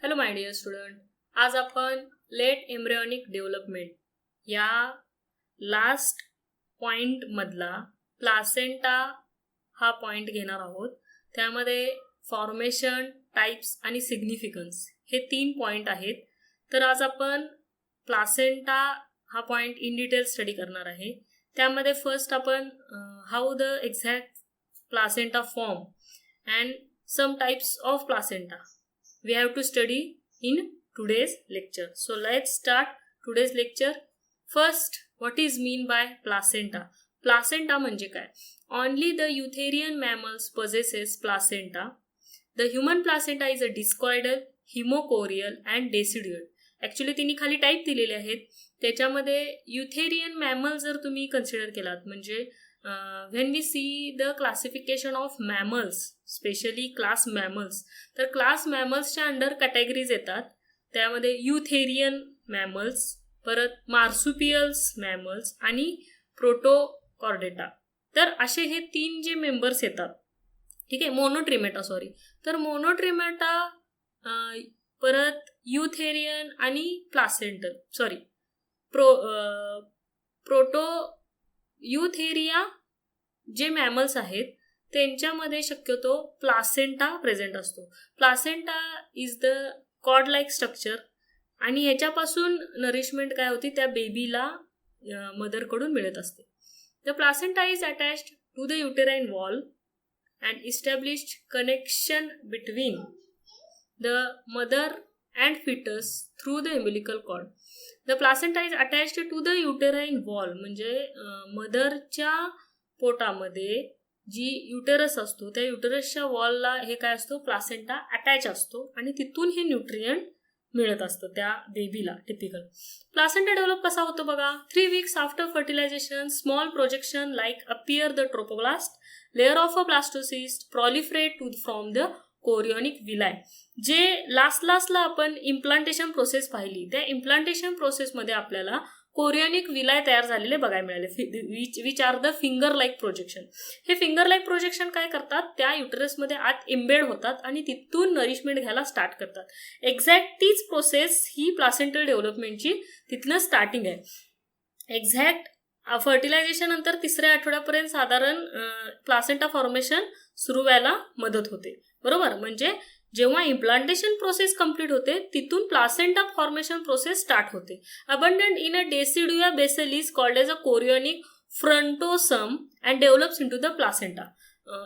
Hello my dear student, आज आपण late embryonic development या लास्ट पॉइंट मधला प्लासेंटा हा पॉइंट घेणार आहोत. त्यामध्ये फॉर्मेशन, टाइप्स आणि सिग्निफिकन्स हे 3 पॉइंट आहेत. तर आज आपण प्लासेंटा हा पॉइंट इन डिटेल स्टडी करणार आहे. त्यामध्ये फर्स्ट आपण how the exact placenta form and some types of placenta we have to study in today's lecture. So let's start today's lecture. First, what is mean by placenta? Placenta म्हणजे काय? Only the eutherian mammals possesses placenta. The human placenta is a discoidal, hemochorial and decidual. Actually तिने खाली type दिलेले आहेत. त्याच्यामध्ये युथेरियन mammal जर तुम्ही consider केलात म्हणजे when we see the classification of mammals, specially class mammals, तर क्लास मॅमल्सच्या अंडर कॅटेगरीज येतात. त्यामध्ये युथेरियन मॅमल्स, परत मार्सुपियल्स मॅमल्स आणि प्रोटोकॉर्डेटा. तर असे हे 3 जे मेंबर्स येतात. ठीक आहे, मोनोट्रिमेटा तर मोनोट्रिमेटा, परत युथेरियन आणि प्लासेंटल प्रोटो युथेरिया जे मॅमल्स आहेत त्यांच्यामध्ये शक्यतो प्लासेंटा प्रेझेंट असतो. Placenta is the cord like structure आणि ह्याच्यापासून नरिशमेंट काय होती त्या बेबीला मदरकडून मिळत असते. The placenta is attached to the uterine wall and established connection between the mother and fetus through the umbilical cord. The placenta is attached to the uterine wall म्हणजे मदरच्या पोटामध्ये जी युटेरस असतो त्या युटेरसच्या वॉलला हे काय असतो, प्लासेंटा अटॅच असतो आणि तिथून हे न्यूट्रिएंट मिळत असतं त्या बेबीला. टिपिकल प्लासेंटा डेव्हलप कसा होतो बघा. 3 weeks after fertilisation small projection like appear the trophoblast layer of a blastocyst proliferate to from the chorionic villi. जे लास्टला आपण इम्प्लांटेशन प्रोसेस पाहिली त्या इम्प्लांटेशन प्रोसेसमध्ये आपल्याला कोरियोनिक विलाय तयार झालेले बघायला मिळाले, which are the finger like projection. हे फिंगर लाईक प्रोजेक्शन काय करतात, त्या युटरसमध्ये आत एम्बेड होतात आणि तिथून नरिशमेंट घ्यायला स्टार्ट करतात. एक्झॅक्ट तीच प्रोसेस ही प्लासेंटल डेव्हलपमेंटची तिथनं स्टार्टिंग आहे. एक्झॅक्ट फर्टिलायझेशन नंतर 3ऱ्या आठवड्यापर्यंत साधारण प्लासेंटा फॉर्मेशन सुरू व्हायला मदत होते. बरोबर, म्हणजे जेव्हा इम्प्लांटेशन प्रोसेस कंप्लीट होते तिथून प्लासेंटा फॉर्मेशन प्रोसेस स्टार्ट होते. Abundant in a decidua basal is called as a chorionic frondosum and develops into the placenta.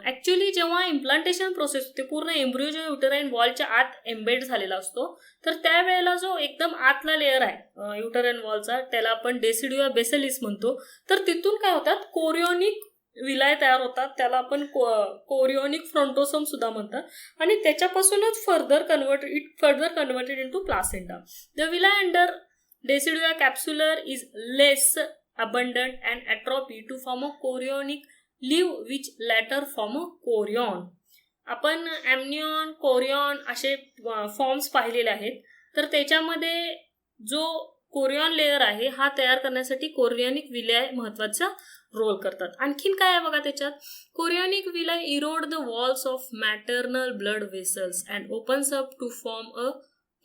Actually जेव्हा इम्प्लांटेशन प्रोसेस होते पूर्ण एम्ब्रियो जो युटेराइन वॉलच्या आत एम्बेड झालेला असतो तर त्यावेळेला जो एकदम आतला लेअर आहे युटेराइन वॉलचा त्याला आपण डेसिडुआ बेसलिस म्हणतो. तर तिथून काय होतात, कोरियोनिक विलाय तयार होतात, त्याला आपण कोरियोनिक फ्रंटोसम सुद्धा म्हणतात आणि त्याच्यापासूनच further converted into placenta. The villi under decidua capsular is less abundant and atrophy to form a chorionic leaf which later form a chorion. आपण amnion, chorion असे फॉर्म्स पाहिलेले आहेत. तर त्याच्यामध्ये जो कोरियॉन लेअर आहे हा तयार करण्यासाठी कोरियोनिक विलाय महत्वाचा रोल करतात. आणखीन काय आहे बघा त्याच्यात, chorionic villi erode the walls of maternal blood vessels and opens up to form a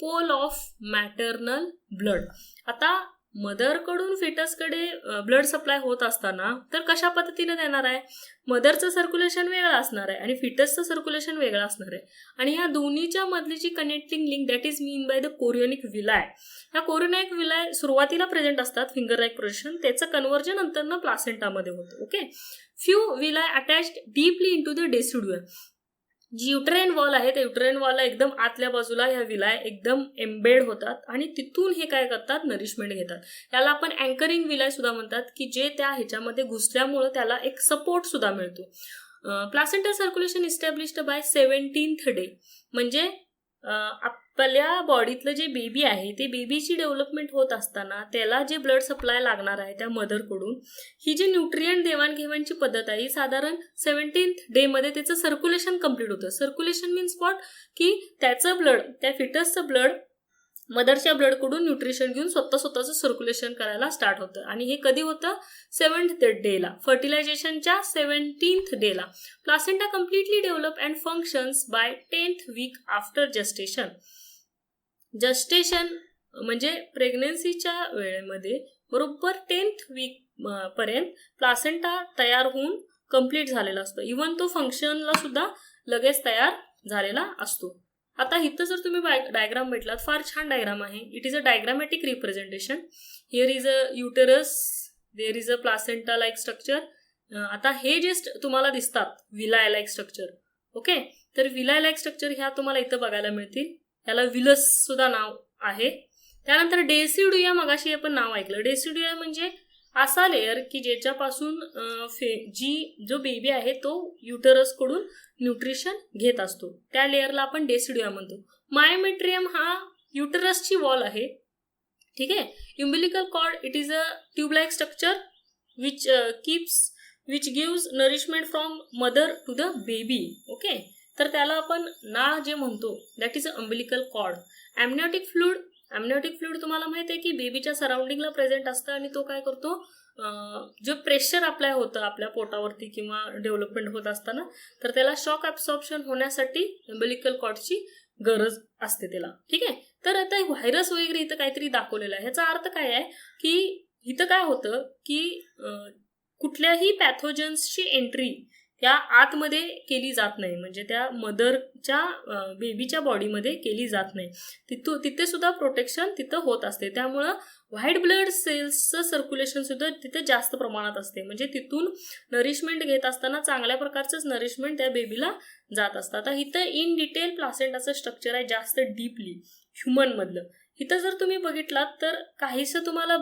pool of maternal blood. आता मदरकडून फिटसकडे ब्लड सप्लाय होत असताना तर कशा पद्धतीने देणार आहे, मदरचं सर्क्युलेशन वेगळं असणार आहे आणि फिटसचं सर्क्युलेशन वेगळं असणार आहे आणि ह्या दोन्हीच्या मधली जी connecting link that is mean by the chorionic villi. ह्या कोरियोनिक विलाय सुरुवातीला प्रेझेंट असतात फिंगर लाईक प्रोजेक्शन, त्याचं कन्व्हर्जन नंतर प्लासेंटामध्ये होतं. Okay, few villi attached deeply into the decidua. जी युटेराइन वॉल आहे त्या युटेराइन वॉलला एकदम आतल्या बाजूला ह्या विलाय एकदम एम्बेड होतात आणि तिथून हे काय करतात, नरिशमेंट घेतात. याला आपण अँकरिंग विलाय सुद्धा म्हणतात की जे त्या ह्याच्यामध्ये घुसल्यामुळे त्याला एक सपोर्ट सुद्धा मिळतो. Placental circulation established by 17th day म्हणजे आपल्या बॉडीतलं जे बेबी आहे ते बेबीची डेव्हलपमेंट होत असताना त्याला जे ब्लड सप्लाय लागणार आहे त्या मदरकडून ही जी न्यूट्रिएंट देवाणघेवाणची पद्धत आहे स्वतः 17th डे मध्ये त्याचं सर्क्युलेशन कम्प्लीट होतं. सर्क्युलेशन मीन्स व्हॉट, की त्याचं ब्लड, त्या फिटसचं ब्लड मदरच्या ब्लडकडून न्यूट्रिशन घेऊन स्वतःचं सर्क्युलेशन करायला स्टार्ट होतं आणि हे कधी होतं, 7th डेला, फर्टिलायझेशनच्या 17th डेला. Placenta completely develop and functions by 10th week after gestation. Gestation म्हणजे प्रेग्नन्सीच्या वेळेमध्ये बरोबर 10th वीक पर्यंत प्लासेंटा तयार होऊन कंप्लीट झालेला असतो. इवन तो फंक्शनला सुद्धा लगेच तयार झालेला असतो. आता इथं जर तुम्ही डायग्राम भेटलात, फार छान डायग्राम आहे. It is a diagrammatic representation. Here is a uterus, there is a placenta like structure. आता हे जे तुम्हाला दिसतात विलाय लाईक स्ट्रक्चर, ओके, तर विलाय लाईक स्ट्रक्चर ह्या तुम्हाला इथं बघायला मिळतील. याला विलस सुद्धा नाव आहे. त्यानंतर डेसिड्युया, मगाशी आपण नाव ऐकलं. डेसिड्युया म्हणजे असा लेअर की ज्याच्यापासून जो बेबी आहे तो युटरस कडून न्यूट्रिशन घेत असतो, त्या लेअरला आपण डेसिड्युया म्हणतो. मायोमेट्रियम हा युटरसची वॉल आहे, ठीक आहे. umbilical cord, it is a tube like structure which gives nourishment from mother to the baby, okay. तर त्याला आपण नाळ जे म्हणतो that is a umbilical cord. amniotic fluid तुम्हाला माहिती आहे की बेबीच्या सराउंडिंगला प्रेझेंट असतं आणि तो काय करतो, जो प्रेशर अप्लाय होतं आपल्या पोटावरती किंवा डेव्हलपमेंट होत असताना, तर त्याला शॉक ॲब्सॉर्प्शन होण्यासाठी umbilical कॉर्डची गरज असते त्याला, ठीक आहे. तर आता व्हायरस वगैरे इथं काहीतरी दाखवलेलं आहे. ह्याचा अर्थ काय आहे की इथं काय होतं की कुठल्याही पॅथोजन्सची एंट्री त्या आतमध्ये केली जात नाही, म्हणजे त्या मदरच्या बेबीच्या बॉडीमध्ये केली जात नाही. तिथे सुद्धा प्रोटेक्शन तिथं होत असते. त्यामुळं व्हाईट ब्लड सेल्सचं सर्क्युलेशन सुद्धा तिथे जास्त प्रमाणात असते, म्हणजे तिथून नरिशमेंट घेत असताना चांगल्या प्रकारचंच नरिशमेंट त्या बेबीला जात असतं. आता इथं इन डिटेल प्लासेंटाचं स्ट्रक्चर आहे जास्त डीपली ह्युमनमधलं. इथं जर तुम्ही बघितलात तर काहीसं तुम्हाला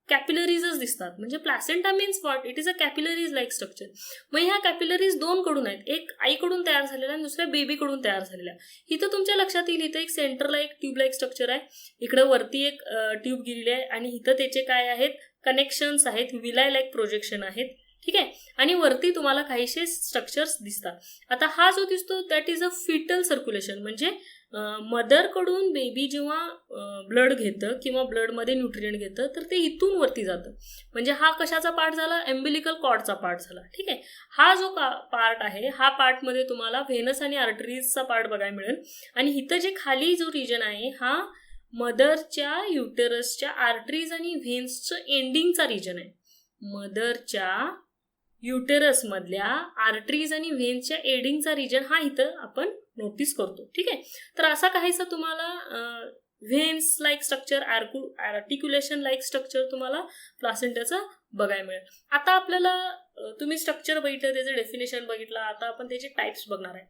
कॅपिलरीजच दिसतात. म्हणजे placenta means what, it is a capillaries like structure. मग ह्या कॅपिलरीज दोन कडून आहेत, एक आईकडून तयार झालेला आणि दुसऱ्या बेबीकडून तयार झालेला. इथं तुमच्या लक्षात येईल इथं एक सेंटरला एक ट्यूब लाईक स्ट्रक्चर आहे, इकडं वरती एक ट्यूब गेलेली आहे आणि इथं त्याचे काय आहेत कनेक्शन्स आहेत, विलाय लाईक प्रोजेक्शन आहेत, ठीक आहे. आणि वरती तुम्हाला काहीशे स्ट्रक्चर्स दिसतात. आता हा जो दिसतो that is a fetal circulation, म्हणजे मदरकडून बेबी जेव्हा ब्लड घेतं किंवा ब्लडमध्ये न्यूट्रिएंट घेतं तर ते इथून वरती जातं. म्हणजे हा कशाचा पार्ट झाला, umbilical कॉर्डचा पार्ट झाला, ठीक आहे. हा जो पार्ट आहे हा पार्टमध्ये तुम्हाला व्हेनस आणि आर्टरीजचा पार्ट बघायला मिळेल. आणि इथं जे खाली जो रिजन आहे हा मदरच्या युटेरसच्या आर्टरीज आणि व्हेन्सचं एंडिंगचा रिजन आहे. मदरच्या युटेरस मधल्या आर्टरीज आणि व्हेन्सच्या एंडिंगचा रिजन हा इथं आपण नोटीस करतो, ठीक आहे. तर असा काहीसा तुम्हाला व्हेन्स लाईक स्ट्रक्चर, आर्टिक्युलेशन लाईक स्ट्रक्चर तुम्हाला प्लासेंटाचं बघायला मिळेल. आता आपल्याला तुम्ही स्ट्रक्चर बघितलं, त्याचं डेफिनेशन बघितलं, आता आपण त्याचे टाईप्स बघणार आहे.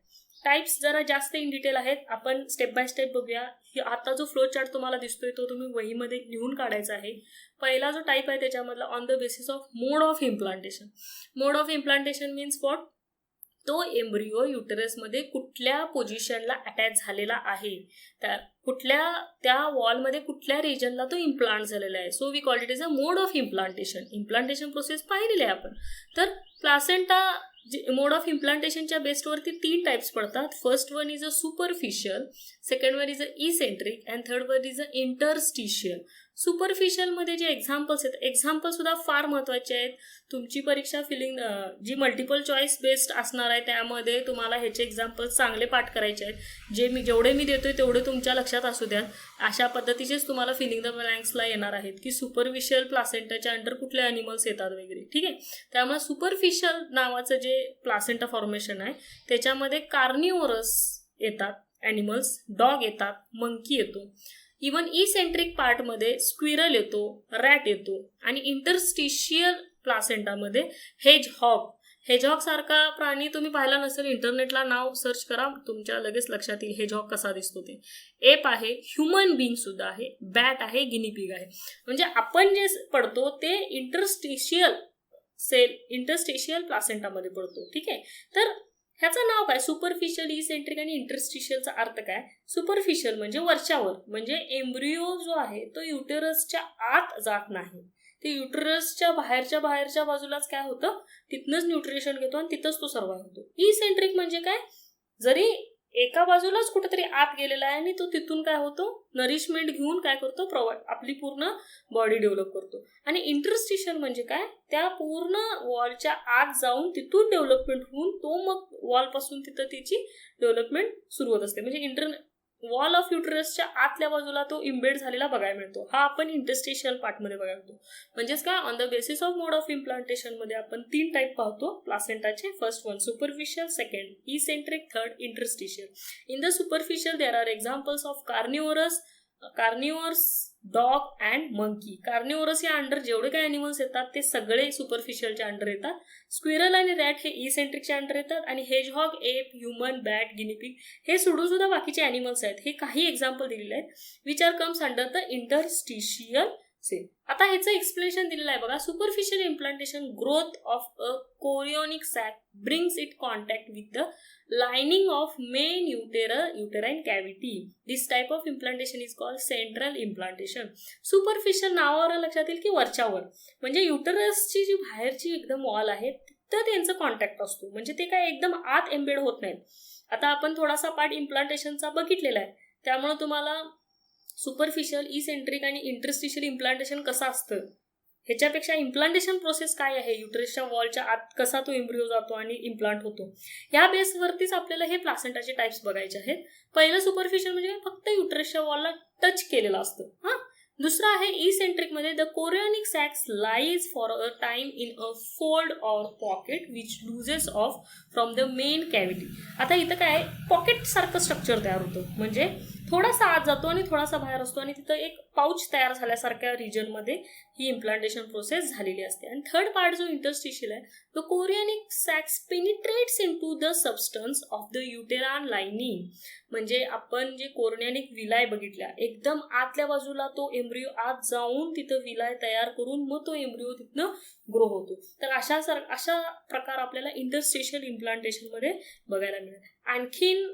टाईप्स जरा जास्त इन डिटेल आहेत, आपण स्टेप बाय स्टेप बघूया. आता जो फ्लो चार्ट तुम्हाला दिसतोय तो तुम्ही वहीमध्ये लिहून काढायचा आहे. पहिला जो टाईप आहे त्याच्यामधला on the basis of mode of implantation. Mode of implantation means what, तो एम्ब्रिओ युटेरसमध्ये कुठल्या पोझिशनला अटॅच झालेला आहे, त्या वॉलमध्ये कुठल्या रिजनला तो इम्प्लांट झालेला आहे. So we call it is a mode of implantation. Implantation process पाहिलेली आहे आपण. तर प्लासेंटा मोड ऑफ इम्प्लांटेशनच्या बेसवरती 3 टाइप्स पडतात. First one is a superficial, second one is a eccentric and third one is a interstitial. सुपरफिशियलमध्ये जे examples आहेत, एक्झाम्पल सुद्धा फार महत्त्वाचे आहेत. तुमची परीक्षा फिलिंग जी मल्टिपल चॉईस बेस्ड असणार आहे त्यामध्ये तुम्हाला ह्याचे एक्झाम्पल्स चांगले पाठ करायचे आहेत. जेवढे मी देतोय तेवढे तुमच्या लक्षात असू द्या. अशा पद्धतीचेच तुम्हाला फिलिंग द ब्लँक्सला येणार आहेत की सुपरफिशियल प्लासेंटाच्या अंडर कुठले ॲनिमल्स येतात वगैरे, ठीक आहे. त्यामुळे सुपरफिशियल नावाचं जे प्लासेंटा फॉर्मेशन आहे त्याच्यामध्ये कार्निओरस येतात ॲनिमल्स, डॉग येतात, मंकी येतो. इवन इसेंट्रिक पार्टमध्ये स्क्विरल येतो, रॅट येतो. आणि इंटरस्टिशियल प्लासेंटामध्ये हेजहॉग सारखा प्राणी तुम्ही पाहिला नसेल, इंटरनेटला नाव सर्च करा, तुमच्या लगेच लक्षात येईल हेजहॉग कसा दिसतो ते. एप आहे, ह्युमन बीइंग सुद्धा आहे, बॅट आहे, गिनीपिग आहे. म्हणजे आपण जे पडतो ते इंटरस्टिशियल प्लासेंटामध्ये पडतो, ठीक आहे. तर ह्याचं नाव काय, सुपरफिशियल, इसेंट्रिक आणि इंटरस्टिशियलचा अर्थ काय. सुपरफिशियल म्हणजे वरच्यावर, म्हणजे एम्ब्रिओ जो आहे तो युटेरसच्या आत जात नाही, ते युटेरसच्या बाहेरच्या बाजूलाच काय होतं, तिथनंच न्यूट्रिशन घेतो आणि तिथंच तो सर्वाइव्ह होतो. इसेंट्रिक म्हणजे काय, जरी एका बाजूलाच कुठेतरी आत गेलेला आहे आणि तो तिथून काय होतो, नरिशमेंट घेऊन काय करतो, आपली पूर्ण बॉडी डेव्हलप करतो. आणि इंटरस्टिशियल म्हणजे काय, त्या पूर्ण वॉलच्या आत जाऊन तिथून डेव्हलपमेंट होऊन तो मग वॉलपासून तिथं तिची डेव्हलपमेंट सुरू होत असते. म्हणजे वॉल ऑफ युटरसच्या आतल्या बाजूला तो इम्बेड झालेला बघायला मिळतो. हा आपण इंटरस्टिशियल पार्टमध्ये बघायला मिळतो. म्हणजेच काय, on the basis of mode of implantation मध्ये आपण 3 टाईप पाहतो प्लासेंटाचे. First one superficial, second eccentric, third interstitial. In the superficial there are examples of carnivorous, dog and monkey. Carnivorous या अंडर जेवढे काही अॅनिमल्स येतात ते सगळे सुपरफिशियलच्या अंडर येतात. स्क्विरल आणि रॅट हे इसेंट्रिकच्या अंडर येतात आणि hedgehog, ape, human, bat, guinea pig हे सोडून सुद्धा बाकीचे अॅनिमल्स आहेत. हे काही एक्झाम्पल दिलेले आहेत which are comes under the interstitial cell. आता ह्याचं एक्सप्लेनेशन दिलेलं आहे बघा. Superficial implantation growth of a chorionic sac brings it contact with the lining of main uterine cavity. This type of implantation is called central implantation. Superficial नावावर लक्षात येईल की वरच्यावर, म्हणजे युटरसची जी बाहेरची एकदम वॉल आहे तिथं त्यांचं कॉन्टॅक्ट असतो, म्हणजे ते काय एकदम आत एम्बेड होत नाहीत. आता आपण थोडासा पार्ट इम्प्लांटेशनचा बघितलेला आहे, त्यामुळे तुम्हाला सुपरफिशियल, इसेंट्रिक आणि इंटरस्टिशियल इम्प्लांटेशन कसं असतं ह्याच्यापेक्षा इम्प्लांटेशन प्रोसेस काय आहे, युटरसच्या वॉलच्या आत कसा तो एम्ब्रिओ जातो आणि इम्प्लांट होतो, ह्या बेसवरतीच आपल्याला हे प्लासेंटाचे टाइप्स बघायचे आहेत. पहिलं सुपरफिशियल म्हणजे फक्त युटरसच्या वॉलला टच केलेलं असतं. हा, दुसरा आहे इसेंट्रिक मध्ये the chorionic sacs lies for a time in a fold or pocket which loses off from the main cavity. आता इथं काय पॉकेट सारखं स्ट्रक्चर तयार होतं, म्हणजे थोडासा आत जातो आणि थोडासा बाहेर असतो आणि तिथं एक पाऊच तयार झाल्यासारख्या रिजनमध्ये ही इम्प्लांटेशन प्रोसेस झालेली असते. आणि थर्ड पार्ट जो इंटरस्टिशियल आहे, the chorionic sacs penetrates into the substance of the uterine lining. म्हणजे आपण जे कोरियोनिक विलाय बघितल्या एकदम आतल्या बाजूला तो एम्ब्रिओ आत जाऊन तिथं विलाय तयार करून मग तो एम्ब्रिओ तिथनं ग्रो होतो. तर अशा प्रकार आपल्याला इंटरस्टिशियल इम्प्लांटेशन मध्ये बघायला मिळेल. आणखीन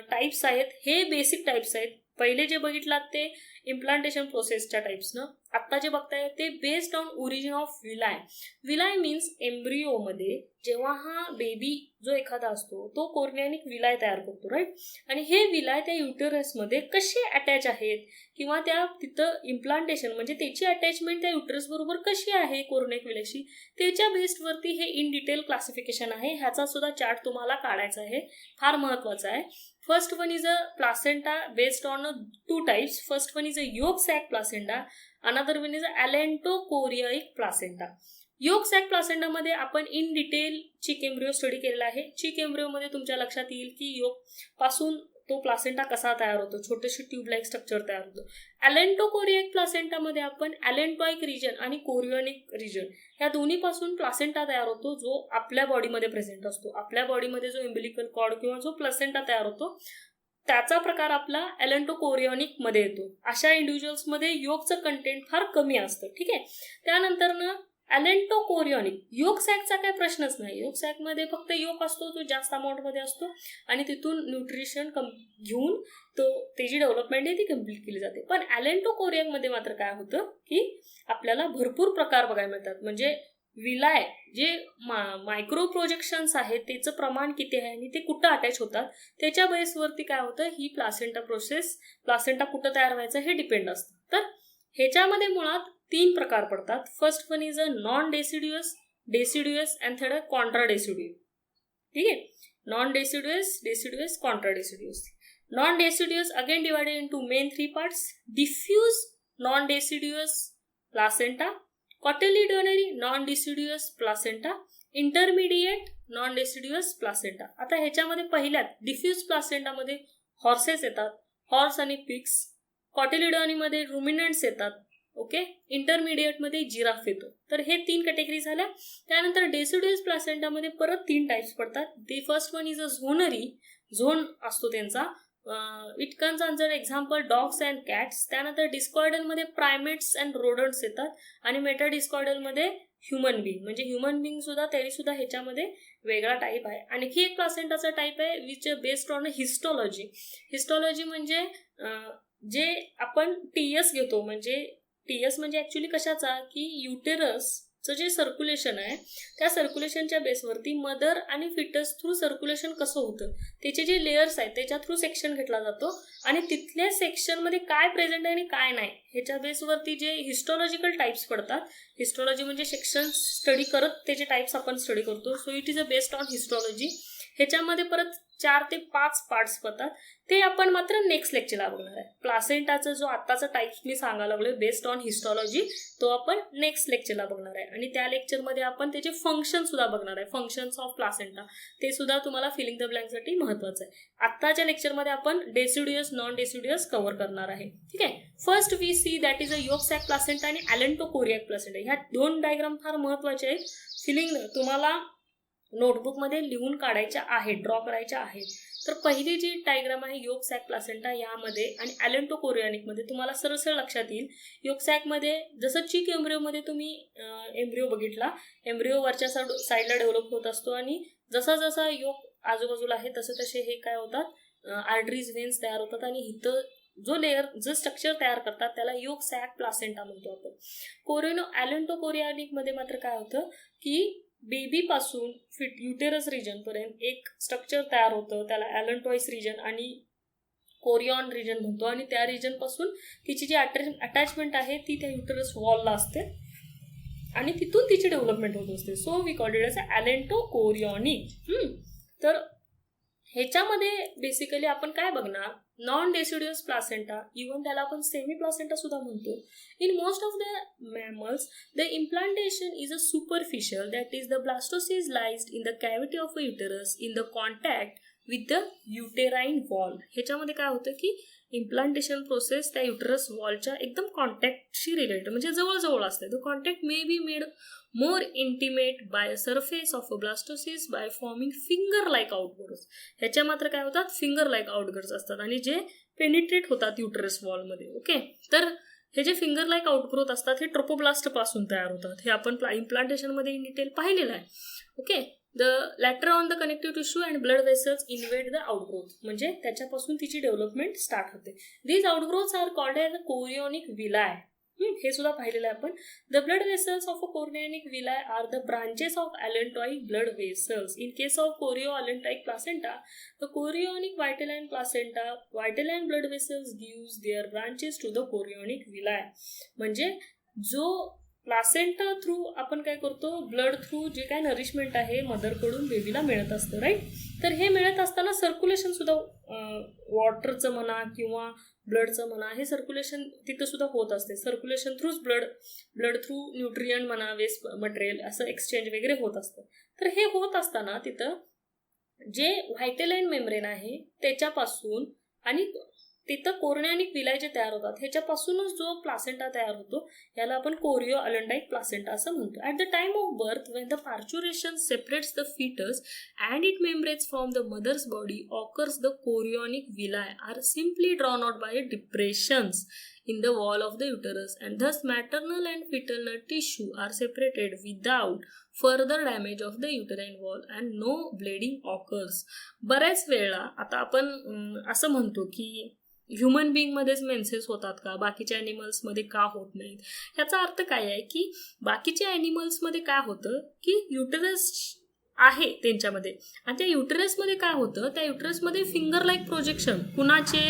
टाइप्स आहेत, हे बेसिक टाइप्स आहेत. पहिले जे बघितलात ते इम्प्लांटेशन प्रोसेसच्या टाइप्सनं, आत्ता जे बघताय ते based on origin of villi. Villi means एम्ब्रिओमध्ये जेव्हा हा बेबी जो एखादा असतो तो कोरियोनिक विलाय तयार करतो, राईट. आणि हे विलाय त्या युटरसमध्ये कसे अटॅच आहेत किंवा त्या तिथं इम्प्लांटेशन म्हणजे त्याची अटॅचमेंट त्या युटरस बरोबर कशी आहे कोरियोनिक विलायशी, त्याच्या बेस्डवरती हे इन डिटेल क्लासिफिकेशन आहे. ह्याचा सुद्धा चार्ट तुम्हाला काढायचा आहे, फार महत्वाचा आहे. First one is a placenta based on 2 types. First one is a yolk sac placenta. Another one is a allantochorionic placenta. Yolk sac placenta मध्ये आपण in detail chick embryo study केलेला आहे. चिक एम्ब्रिओ मध्ये तुमच्या लक्षात येईल की योक पासून तो प्लासेंटा कसा तयार होतो, छोटेसे ट्यूब लाईक स्ट्रक्चर तयार होतो. अलेंटोकोरियक प्लासेंटा मध्ये आपण अलेंटॉइक रिजन आणि कोरियोनिक रिजन या दोन्ही पासून प्लासेंटा तयार होतो, जो आपल्या बॉडीमध्ये प्रेझेंट असतो. आपल्या बॉडीमध्ये जो इम्बिलिकल कॉर्ड किंवा जो प्लासेंटा तयार होतो त्याचा प्रकार आपला अलेंटोकोरियोनिक मध्ये येतो. अशा इंडिव्हिज्युअल्स मध्ये योकचं कंटेंट फार कमी असतं, ठीक आहे. त्यानंतर ना अलेंटोकोरियोनिक योक सॅकचा काही प्रश्नच नाही. योक सॅकमध्ये फक्त योक असतो, तो जास्त अमाऊंटमध्ये असतो आणि तिथून न्यूट्रिशन घेऊन त्याची डेव्हलपमेंट आहे ती कम्प्लीट केली जाते. पण अलेंटोकोरियकमध्ये मात्र काय होतं की आपल्याला भरपूर प्रकार बघायला मिळतात. म्हणजे विलाय जे मायक्रो प्रोजेक्शन्स आहेत त्याचं प्रमाण किती आहे आणि ते कुठं अटॅच होतात त्याच्या बेसवरती काय होतं, ही प्लासेंटा प्रोसेस, प्लासेंटा कुठं तयार व्हायचं हे डिपेंड असतं. तर ह्याच्यामध्ये मुळात 3 प्रकार पडतात. First one is a non deciduous, deciduous and third contra deciduous. ठीक आहे, non deciduous, deciduous, contra deciduous. Non deciduous again divided into main 3 parts. Diffuse non deciduous placenta, cotyledonary non deciduous placenta, intermediate non deciduous placenta. आता ह्याच्यामध्ये पहिल्यात diffuse प्लासेंटामध्ये horses येतात, horse आणि pigs. कॉटिलिडोनीमध्ये ruminants येतात, ओके. इंटरमिडिएटमध्ये जिराफ येतो. तर हे 3 कॅटेगरी झाल्या. त्यानंतर डेसिड्युअस प्लासेंटामध्ये परत 3 टाइप्स पडतात. The first one is a zonary, zone असतो त्यांचा. It comes under example dogs and cats. त्यानंतर डिस्कॉर्डलमध्ये प्रायमेट्स अँड रोडंट्स येतात आणि मेटाडिस्कॉर्डलमध्ये ह्युमन बिंग, म्हणजे ह्युमन बिंग सुद्धा तरी सुद्धा ह्याच्यामध्ये वेगळा टाईप आहे. आणखी एक प्लासेंटाचा टाईप आहे which based on histology. Histology म्हणजे जे आपण टीएस घेतो, म्हणजे टीएस म्हणजे ऍक्च्युली कशाचा की युटेरसचं जे सर्क्युलेशन आहे त्या सर्क्युलेशनच्या बेसवरती मदर आणि फिटस थ्रू सर्क्युलेशन कसं होतं त्याचे जे लेयर्स आहेत त्याच्या थ्रू सेक्शन घेतला जातो आणि तिथल्या सेक्शनमध्ये काय प्रेझेंट आहे आणि काय नाही ह्याच्या बेसवरती जे हिस्टॉलॉजिकल टाइप्स पडतात. हिस्टॉलॉजी म्हणजे सेक्शन स्टडी करत त्याचे टाइप्स आपण स्टडी करतो. So it is a based on histology. ह्याच्यामध्ये परत 4 ते 5 पार्ट्स होतात, ते आपण मात्र नेक्स्ट लेक्चरला बघणार आहे. प्लासेंटाचा जो आत्ताचा टाईप मी सांगायला लागलोय बेस्ड ऑन हिस्टॉलॉजी, तो आपण नेक्स्ट लेक्चरला बघणार आहे. आणि त्या लेक्चरमध्ये आपण त्याचे फंक्शन सुद्धा बघणार आहे, फंक्शन्स ऑफ प्लासेंटा. ते सुद्धा तुम्हाला फिलिंग द ब्लँकसाठी महत्त्वाचं आहे. आत्ताच्या लेक्चरमध्ये आपण डेसिड्युअस नॉन डेसिड्युअस कव्हर करणार आहे. ठीक आहे. First we see that is a yolk sac placenta आणि ॲलेंटोकोरियाक प्लासेंटा. ह्या 2 डायग्राम फार महत्त्वाचे आहेत. फिलिंग तुम्हाला नोटबुकमध्ये लिहून काढायच्या आहेत, ड्रॉ करायच्या आहेत. तर पहिली जी डायग्राम आहे योक सॅक प्लासेंटा यामध्ये आणि ॲलेंटोकोरियानिकमध्ये तुम्हाला सरळ लक्षात येईल. योक सॅकमध्ये जसं चिक एम्ब्रिओमध्ये तुम्ही एम्ब्रिओ बघितला, एम्ब्रिओ वरच्या साईडला डेव्हलप होत असतो आणि जसा जसा योक आजूबाजूला आहे तसे तसे हे काय होतात, आर्टरीज व्हेन्स तयार होतात आणि इथं जो स्ट्रक्चर तयार करतात त्याला योक सॅक प्लासेंटा म्हणतो आपण. ॲलेंटोकोरियानिकमध्ये मात्र काय होतं की बेबी पासून युटेरस रिजन पर्यंत एक स्ट्रक्चर तयार होतं, त्याला ॲलेंटॉइस रिजन आणि कोरियॉन रिजन म्हणतो. आणि त्या रिजन पासून तिची जी अटॅचमेंट आहे ती त्या युटेरस वॉलला असते आणि तिथून तिची डेव्हलपमेंट होत असते. So we called it as allantochorionic. तर ह्याच्यामध्ये बेसिकली आपण काय बघणार, नॉन डेसिड्युअस प्लासेंटा, इव्हन त्याला आपण सेमी प्लासेंटा सुद्धा म्हणतो. In most of the mammals the implantation is a superficial, that is the blastocyst lies in the cavity of a uterus in the contact with the uterine wall. ह्याच्यामध्ये काय होतं की implantation process त्या uterus वॉलच्या एकदम कॉन्टॅक्टशी related, म्हणजे जवळजवळ असते. The contact may be made more intimate by a surface of a blastocyst by forming finger like outgrowths. ह्याच्या मात्र काय होतात, फिंगर लाईक आउटग्रोथ्स असतात आणि जे पेनिट्रेट होतात युटरस वॉलमध्ये. ओके. तर हे जे फिंगर लाईक आउटग्रोथ असतात हे ट्रोपोब्लास्ट पासून तयार होतात. हे आपण इम्प्लांटेशनमध्ये इन डिटेल पाहिलेलं आहे. Okay. The latter on the connective tissue and blood vessels invade the outgrowth, म्हणजे त्याच्यापासून तिची डेव्हलपमेंट स्टार्ट होते. These outgrowths are called as a chorionic villi. हे सुद्धा पाहिलेलं आहे आपण. The blood vessels of a chorionic villi are the branches of allantoic blood vessels. In case of chorioallantoic placenta, the chorionic vitelline placenta, vitelline blood vessels gives their branches to the chorionic विलाय. म्हणजे जो placenta through आपण काय करतो, blood through जे काय nourishment आहे मदरकडून बेबीला मिळत असतं, राईट. तर हे मिळत असताना सर्क्युलेशन सुद्धा वॉटरचं म्हणा किंवा ब्लडचं म्हणा, हे सर्क्युलेशन तिथं सुद्धा होत असते. सर्क्युलेशन थ्रूच ब्लड थ्रू न्यूट्रियंट म्हणा, वेस्ट मटेरियल असं एक्सचेंज वगैरे होत असतं. तर हे होत असताना तिथं जे व्हायटेलाइन मेम्ब्रेन आहे त्याच्यापासून आणि तिथं कोरियोनिक विलाय जे तयार होतात ह्याच्यापासूनच जो प्लासेंटा तयार होतो याला आपण कोरियो ॲलेंटॉइक प्लासेंटा असं म्हणतो. At the time of birth when the parturition separates the fetus and its membranes from the mother's body occurs, the chorionic villi are simply drawn out by depressions in the wall of the uterus, and thus maternal and fetal tissue are separated without further damage of the uterine wall and no bleeding occurs. बऱ्याच वेळा आता आपण असं म्हणतो की human बिंगमध्येच menses होतात का, बाकीच्या ॲनिमल्समध्ये का होत नाहीत. ह्याचा अर्थ काय आहे की बाकीच्या ॲनिमल्समध्ये काय होतं की युटरस आहे त्यांच्यामध्ये आणि त्या युटरसमध्ये काय होतं, त्या युटरसमध्ये फिंगर लाईक प्रोजेक्शन कुणाचे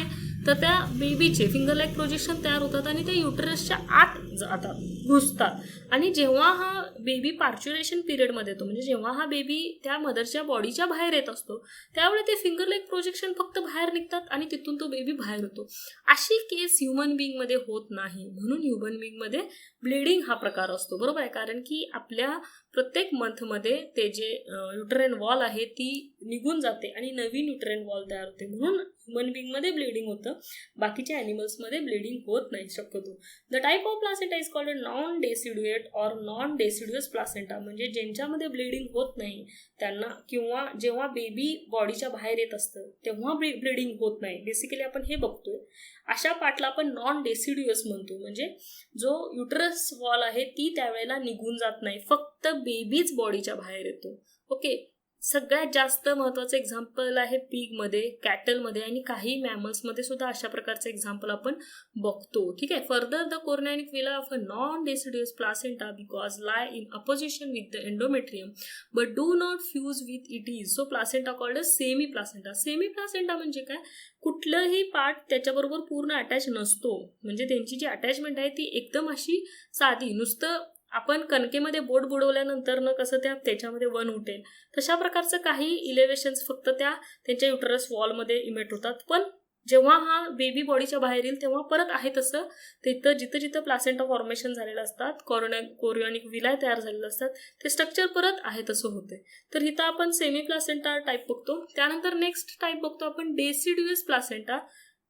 तर त्या बेबीचे फिंगर लाईक प्रोजेक्शन तयार होतात आणि त्या युटरसच्या आत जातात, घुसतात. आणि जेव्हा हा बेबी पार्च्युरेशन पिरियडमध्ये येतो, म्हणजे जेव्हा हा बेबी त्या मदरच्या बॉडीच्या बाहेर येत असतो त्यावेळी ते फिंगर लाईक प्रोजेक्शन फक्त बाहेर निघतात आणि तिथून तो बेबी बाहेर होतो. अशी केस ह्युमन बिंगमध्ये होत नाही. म्हणून ह्युमन बिंगमध्ये ब्लिडिंग हा प्रकार असतो, बरोबर आहे. कारण की आपल्या प्रत्येक मंथमध्ये ते जे युटराइन वॉल आहे ती निघून जाते आणि नवीन युटराइन वॉल तयार होते. म्हणून ह्युमन बिंगमध्ये ब्लिडिंग होतं, बाकीच्या ॲनिमल्समध्ये ब्लिडिंग होत नाही शक्यतो. The type of placenta is called non deciduate or non deciduous placenta. म्हणजे ज्यांच्यामध्ये ब्लिडिंग होत नाही त्यांना, किंवा जेव्हा बेबी बॉडीच्या बाहेर येत असतं तेव्हा ब्लिडिंग होत नाही, बेसिकली आपण हे बघतोय. अशा पार्टला आपण नॉन डेसिड्युअस म्हणतो. म्हणजे जो युटरस वॉल आहे ती त्यावेळेला निघून जात नाही, फक्त बेबीच बॉडीच्या बाहेर येतो. ओके. सगळ्यात जास्त महत्त्वाचं एक्झाम्पल आहे पिगमध्ये, कॅटलमध्ये आणि काही मॅमल्समध्ये सुद्धा अशा प्रकारचं एक्झाम्पल आपण बघतो. ठीक आहे. Further the chorionic villi of a non deciduous placenta because lie in apposition with the endometrium but do not fuse with it is. So placenta called a semi placenta. Semi placenta म्हणजे काय, कुठलंही part त्याच्याबरोबर पूर्ण attach नसतो. म्हणजे त्यांची जी attachment आहे ती एकदम अशी साधी, नुसतं आपण कणकेमध्ये बोट बुडवल्यानंतर न कसं त्याच्यामध्ये वन उठेल, तशा प्रकारचं काही इलेव्हेशन्स फक्त त्यांच्या युटरस वॉलमध्ये इमिट होतात. पण जेव्हा हा बेबी बॉडीच्या बाहेर येईल तेव्हा परत आहे तसं तिथं जिथं प्लासेंटा फॉर्मेशन झालेलं असतात, कोरियॉनिक विलाय तयार झालेलं असतात, ते स्ट्रक्चर परत आहे तसं होते. तर इथं आपण सेमी प्लासेंटा टाईप बघतो. त्यानंतर नेक्स्ट टाईप बघतो आपण डेसिड्युअस प्लासेंटा.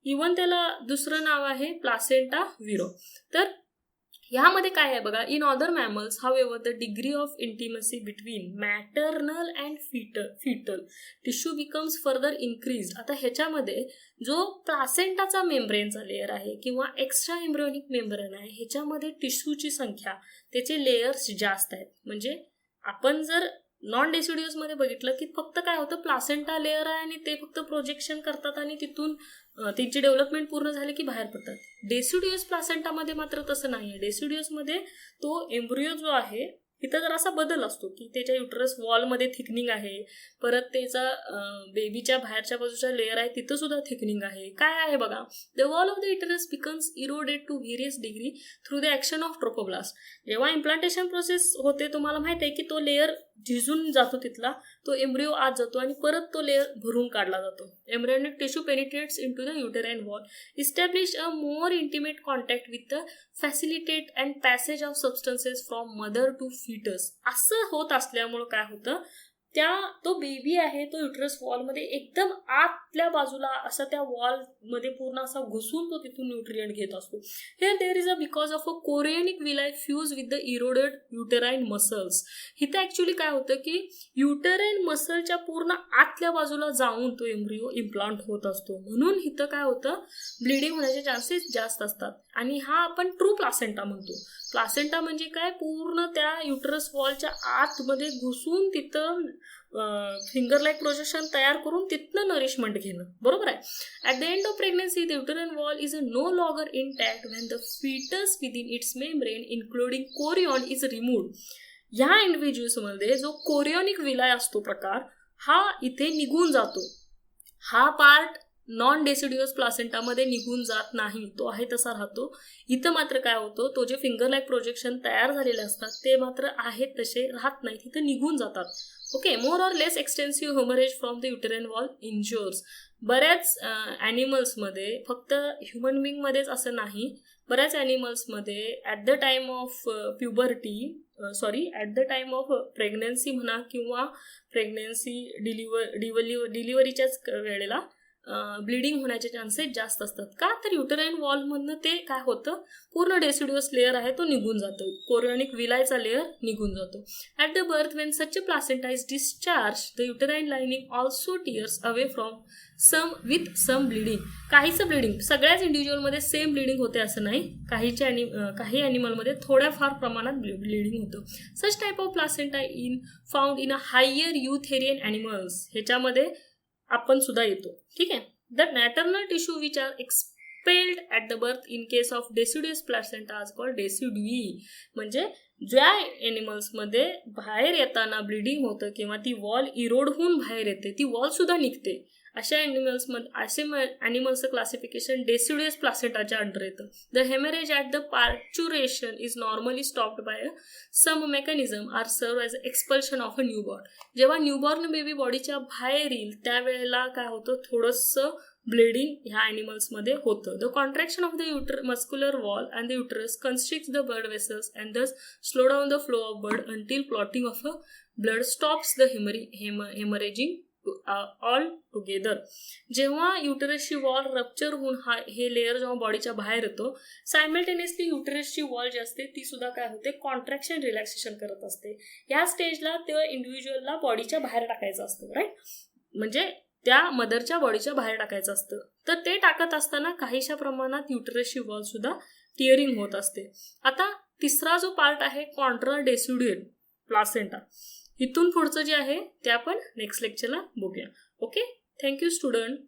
इवन त्याला दुसरं नाव आहे प्लासेंटा विरो. तर ह्यामध्ये काय आहे बघा, in other mammals however the degree of intimacy between maternal and fetal tissue becomes further increase. आता ह्याच्यामध्ये जो प्लासेंटाचा मेम्ब्रेनचा लेअर आहे किंवा एक्स्ट्रा एम्ब्रियोनिक मेम्ब्रेन आहे, ह्याच्यामध्ये टिश्यूची संख्या, त्याचे लेयर्स जास्त आहेत. म्हणजे आपण जर नॉन डेसिड्युअस मध्ये बघितलं की फक्त काय होतं, प्लासेंटा लेअर आहे आणि ते फक्त प्रोजेक्शन करतात आणि तिथून त्यांची डेव्हलपमेंट पूर्ण झाली की बाहेर पडतात. डेसिड्युअस प्लासेंटामध्ये मात्र तसं नाहीये. डेसिड्युअसमध्ये तो एम्ब्रियो जो आहे इथं जर असा बदल असतो की त्याच्या युटरस वॉलमध्ये थिकनिंग आहे, परत त्याचा बेबीच्या बाहेरच्या बाजूचा लेअर आहे तिथं सुद्धा थिकनिंग आहे. काय आहे बघा, the wall of the uterus becomes eroded to various degree through the action of trophoblast. जेव्हा इम्प्लांटेशन प्रोसेस होते तुम्हाला माहिती आहे की तो लेअर झिजून जातो, तिथला तो एम्ब्रियो आत जातो आणि परत तो लेअर भरून काढला जातो. Embryonic tissue penetrates into the uterine wall, establish a more intimate contact with the facilitate and passage of substances from mother to fetus. असं होत असल्यामुळं काय होतं, तो बेबी आहे तो युटरस वॉलमध्ये एकदम आतल्या बाजूला असा त्या वॉलमध्ये पूर्ण असा घुसून तो तिथून न्यूट्रिएंट घेत असतो. Here there is a because of a chorionic villi fuse with the eroded uterine muscles. इथं ऍक्च्युली काय होतं की युटेराइन मसलच्या पूर्ण आतल्या बाजूला जाऊन तो एम्ब्रियो इम्प्लांट होत असतो. म्हणून इथं काय होतं, ब्लिडिंग होण्याचे चान्सेस जास्त असतात. आणि हा आपण ट्रू प्लासेंटा म्हणतो. प्लासेंटा म्हणजे काय, पूर्ण त्या युटरस वॉलच्या आतमध्ये घुसून तिथं फिंगर लाईक प्रोजेक्शन तयार करून तिथनं नरिशमेंट घेणं, बरोबर आहे. At the end of pregnancy the uterine wall is no longer intact when the fetus within its membrane including chorion is removed. ह्या इंडिव्हिज्युअल्समध्ये जो कोरियॉनिक विलाय असतो प्रकार, हा इथे निघून जातो. हा पार्ट नॉन डेसिड्युअस प्लासेंटामध्ये निघून जात नाही, तो आहे तसा राहतो. इथं मात्र काय होतं, तो जे फिंगर लाईक प्रोजेक्शन तयार झालेले असतात ते मात्र आहेत तसे राहत नाहीत, इथं निघून जातात. Okay, more or less extensive haemorrhage from the uterine wall injures. बऱ्याच ॲनिमल्समध्ये, फक्त ह्युमन बिंगमध्येच असं नाही, बऱ्याच ॲनिमल्समध्ये at the time of at the time of pregnancy म्हणा किंवा प्रेग्नन्सी डिलिव्हरीच्याच वेळेला ब्लिडिंग होण्याचे चान्सेस जास्त असतात. का तर युटेराइन वॉलमधनं ते काय होतं, पूर्ण डेसिड्युअस लेअर आहे तो निघून जातो, कोरियॉनिक विलायचा लेअर निघून जातो. At the birth when such a placenta is discharge the uterine lining also tears away from some bleeding. काहीचं ब्लिडिंग, सगळ्याच इंडिव्हिज्युअलमध्ये सेम ब्लिडिंग होते असं नाही, काही ॲनिमलमध्ये थोड्याफार प्रमाणात ब्लिडिंग होतं. Such type of placenta found in a higher eutherian animals, ह्याच्यामध्ये आपण सुद्धा येतो. ठीक आहे. The maternal tissue which are expelled at the birth in case of deciduous placenta are called deciduae. म्हणजे ज्या एनिमल्समध्ये बाहेर येताना ब्लिडिंग होतं किंवा ती वॉल इरोड होऊन बाहेर येते, ती वॉल सुद्धा निघते, अशा ॲनिमल्सचं क्लासिफिकेशन डेसिड्युअस प्लासेंटाच्या अंडर येतं. The hemorrhage at the parturition is normally stopped by some mechanism are serve as expulsion of a newborn. जेव्हा न्यूबॉर्न बेबी बॉडीच्या बाहेर येईल त्यावेळेला काय होतं, थोडंसं ब्लिडिंग ह्या ॲनिमल्समध्ये होतं. The contraction of the muscular wall and the uterus constricts the blood vessels and thus slow down the flow of blood until clotting of a blood stops the hemorrhaging altogether. जेव्हा युटरसची wall rupture होऊन हे layer जेव्हा बॉडीच्या बाहेर येतो, simultaneously युटरसची wall जी असते ती सुद्धा काय होते, कॉन्ट्रॅक्शन रिलॅक्सेशन करत असते. या स्टेजला त्या इंडिव्हिज्युअलला बॉडीच्या बाहेर टाकायचं असतं, राईट, म्हणजे त्या मदरच्या बॉडीच्या बाहेर टाकायचं असतं. तर ते टाकत असताना काहीशा प्रमाणात युटरसची वॉल सुद्धा टिअरिंग होत असते. आता तिसरा जो पार्ट आहे कॉन्ट्रा डेसिड्युअल प्लासेंटा, इथून पुढचं जे आहे ते आपण नेक्स्ट लेक्चरला बघूया. Okay, thank you student.